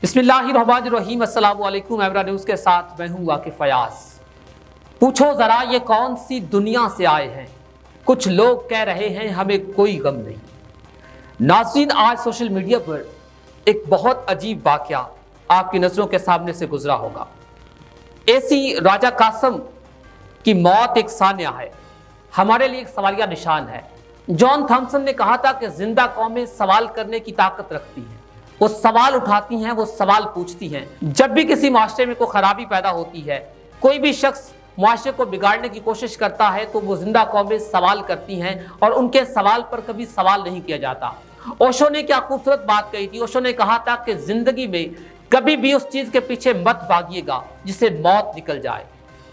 बिस्मिल्लाहिर्रहमानिर्रहीम। अस्सलाम वालेकुम। एमरा न्यूज़ के साथ मैं हूँ वाकिफ फयाज। पूछो ज़रा ये कौन सी दुनिया से आए हैं, कुछ लोग कह रहे हैं हमें कोई गम नहीं। नाज़रीन, आज सोशल मीडिया पर एक बहुत अजीब वाक़या आपकी नज़रों के सामने से गुजरा होगा। ऐसी राजा कासम की मौत एक सान्या है, हमारे लिए एक सवालिया निशान है। जॉन थॉमसन ने कहा था कि जिंदा कौमें सवाल करने की ताकत रखती हैं, वो सवाल उठाती हैं, वो सवाल पूछती हैं। जब भी किसी माशरे में कोई खराबी पैदा होती है, कोई भी शख्स माशरे को बिगाड़ने की कोशिश करता है, तो वो जिंदा कौमें सवाल करती हैं और उनके सवाल पर कभी सवाल नहीं किया जाता। ओशो ने क्या खूबसूरत बात कही थी। ओशो ने कहा था कि जिंदगी में कभी भी उस चीज के पीछे मत भागिएगा जिसे मौत निकल जाए,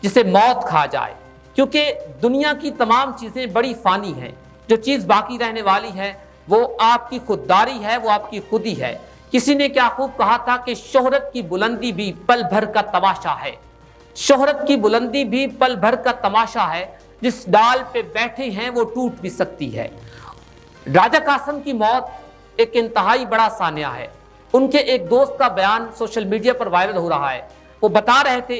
जिसे मौत खा जाए, क्योंकि दुनिया की तमाम चीजें बड़ी फानी हैं। जो चीज बाकी रहने वाली है वो आपकी खुददारी है, वो आपकी खुदी है। किसी ने क्या खूब कहा था कि शोहरत की बुलंदी भी पल भर का तमाशा है। शोहरत की बुलंदी भी पल भर का तमाशा है, जिस डाल पे बैठे हैं वो टूट भी सकती है। राजा कासम की मौत एक इंतहाई बड़ा सान्या है। उनके एक दोस्त का बयान सोशल मीडिया पर वायरल हो रहा है। वो बता रहे थे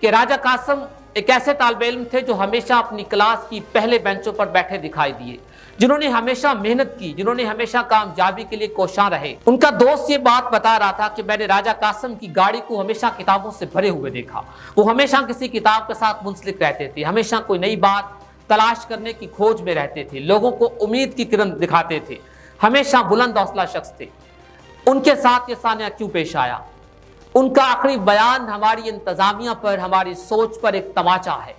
कि राजा कासम एक ऐसे तालिबे इल्म थे जो हमेशा अपनी क्लास की पहले बेंचों पर बैठे दिखाई दिए, जिन्होंने हमेशा मेहनत की, जिन्होंने हमेशा कामयाबी के लिए कोशां रहे। उनका दोस्त ये बात बता रहा था कि मैंने राजा कासम की गाड़ी को हमेशा किताबों से भरे हुए देखा। वो हमेशा किसी किताब के साथ मुंसलिक रहते थे, हमेशा कोई नई बात तलाश करने की खोज में रहते थे, लोगों को उम्मीद की किरण दिखाते थे, हमेशा बुलंद हौसला शख्स थे। उनके साथ ये सान्या क्यों पेश आया? उनका आखिरी बयान हमारी इंतजामिया पर, हमारी सोच पर एक तमाचा है।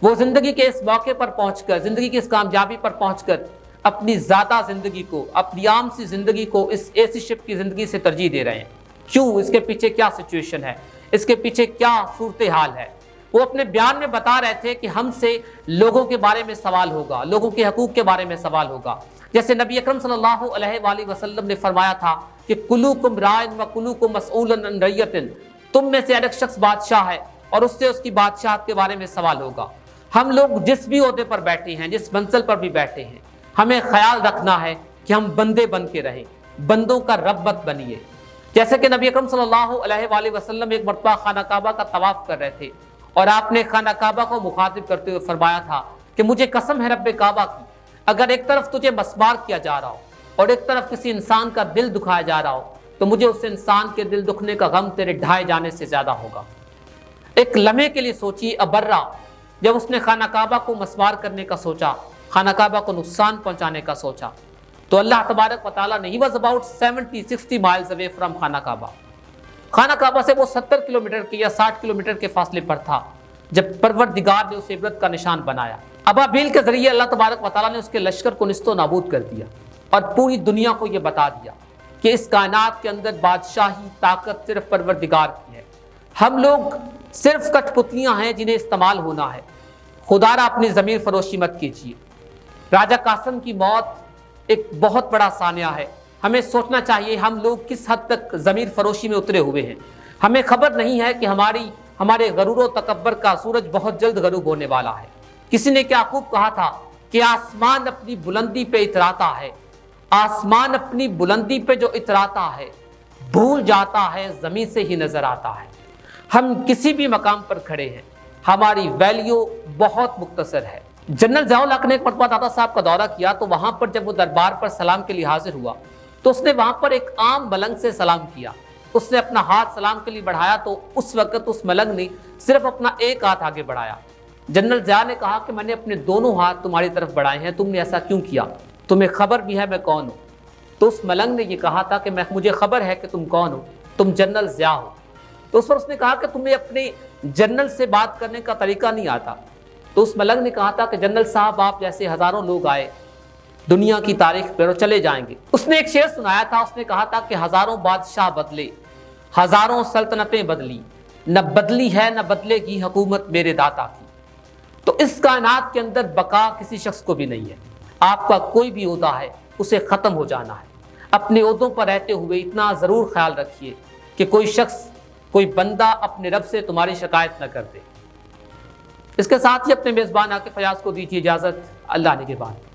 वो जिंदगी के इस मौके पर पहुंचकर, जिंदगी की इस कामयाबी पर पहुंचकर अपनी ज़्यादा जिंदगी को, अपनी आम सी जिंदगी को इस ऐसी शिप की जिंदगी से तरजीह दे रहे हैं। क्यों? इसके पीछे क्या सिचुएशन है, इसके पीछे क्या सूरत हाल है? वो अपने बयान में बता रहे थे कि हमसे लोगों के बारे में सवाल होगा, लोगों के हकूक के बारे में सवाल होगा। जैसे नबी अकरम सल्लल्लाहु अलैहि वसल्लम ने फरमाया था कि कुलुकुम राइन व कुलुकुम मसऊलन अन रइयतिन, तुम में से हर एक शख्स बादशाह है और उससे उसकी बादशाहत के बारे में सवाल होगा। हम लोग जिस भी ओहदे पर बैठे हैं, जिस मंजिल पर भी बैठे हैं, हमें ख्याल रखना है कि हम बंदे बन के रहें, बंदों का रब मत बनिए। जैसे कि नबी अकरम सल्लल्लाहु अलैहि वसल्लम एक मरतबा खाना काबा का तवाफ कर रहे थे और आपने खाना काबा को मुखातिब करते हुए फरमाया था कि मुझे कसम है रब्बे काबा की, अगर एक तरफ तुझे मस्मार किया जा रहा हो और एक तरफ किसी इंसान का दिल दुखाया जा रहा हो, तो मुझे उस इंसान के दिल दुखने का गम तेरे ढाए जाने से ज्यादा होगा। एक लम्हे के लिए सोचिए, अबर्रा जब उसने खाना काबा को मस्मार करने का सोचा, खाना काबा को नुकसान पहुंचाने का सोचा, तो अल्लाह तबारक व तआला ने, he was about 70-60 miles away from खाना काबा। खाना काबा से वो 70 किलोमीटर के या 60 किलोमीटर के फासले पर था जब परवरदिगार ने उसे इबरत का निशान बनाया। अबाबील के जरिए अल्लाह तबारक व तआला ने उसके लश्कर को निस्तो नाबूद कर दिया और पूरी दुनिया को यह बता दिया कि इस कायनात के अंदर बादशाही ताकत सिर्फ परवरदिगार की है। हम लोग सिर्फ कठपुतलियां हैं जिन्हें इस्तेमाल होना है। खुदारा अपनी ज़मीर फरोशी मत कीजिए। राजा कासम की मौत एक बहुत बड़ा सान्या है। हमें सोचना चाहिए हम लोग किस हद तक ज़मीर फरोशी में उतरे हुए हैं। हमें खबर नहीं है कि हमारे गरूर व तकब्बर का सूरज बहुत जल्द गरूब होने वाला है। किसी ने क्या खूब कहा था कि आसमान अपनी बुलंदी पे इतराता है, आसमान अपनी बुलंदी पे जो इतराता है भूल जाता है ज़मीन से ही नजर आता है। हम किसी भी मकाम पर खड़े हैं, हमारी वैल्यू बहुत मुख्तसर है। जनरल ज़ियाउल हक ने एक मरतबा दादा साहब का दौरा किया, तो वहां पर जब वो दरबार पर सलाम के लिए हाजिर हुआ तो उसने वहां पर एक आम मलंग से सलाम किया। उसने अपना हाथ सलाम के लिए बढ़ाया तो उस वक्त उस मलंग ने सिर्फ अपना एक हाथ आगे बढ़ाया। जनरल ज़िया ने कहा कि मैंने अपने दोनों हाथ तुम्हारी तरफ बढ़ाए हैं, तुमने ऐसा क्यों किया? तुम्हें खबर भी है मैं कौन हूँ? तो उस मलंग ने यह कहा था कि मुझे खबर है कि तुम कौन हो, तुम जनरल ज़िया हो। तो उस पर उसने कहा कि तुम्हें अपने जनरल से बात करने का तरीका नहीं आता। तो उस मलंग ने कहा था कि जनरल साहब, आप जैसे हजारों लोग आए दुनिया की तारीख पर और चले जाएंगे। उसने एक शेर सुनाया था, उसने कहा था कि हजारों बादशाह बदले, हजारों सल्तनतें बदली, न बदली है न बदलेगी हुकूमत मेरे दाता की। तो इस कायनात के अंदर बका किसी शख्स को भी नहीं है। आपका कोई भी ओहदा है उसे खत्म हो जाना है। अपने ओहदों पर रहते हुए इतना जरूर ख्याल रखिए कि कोई शख्स, कोई बंदा अपने रब से तुम्हारी शिकायत न कर दे। इसके साथ ही अपने मेज़बान आकिफ फयाज को दीजिए इजाज़त। अल्लाह ने के बाद।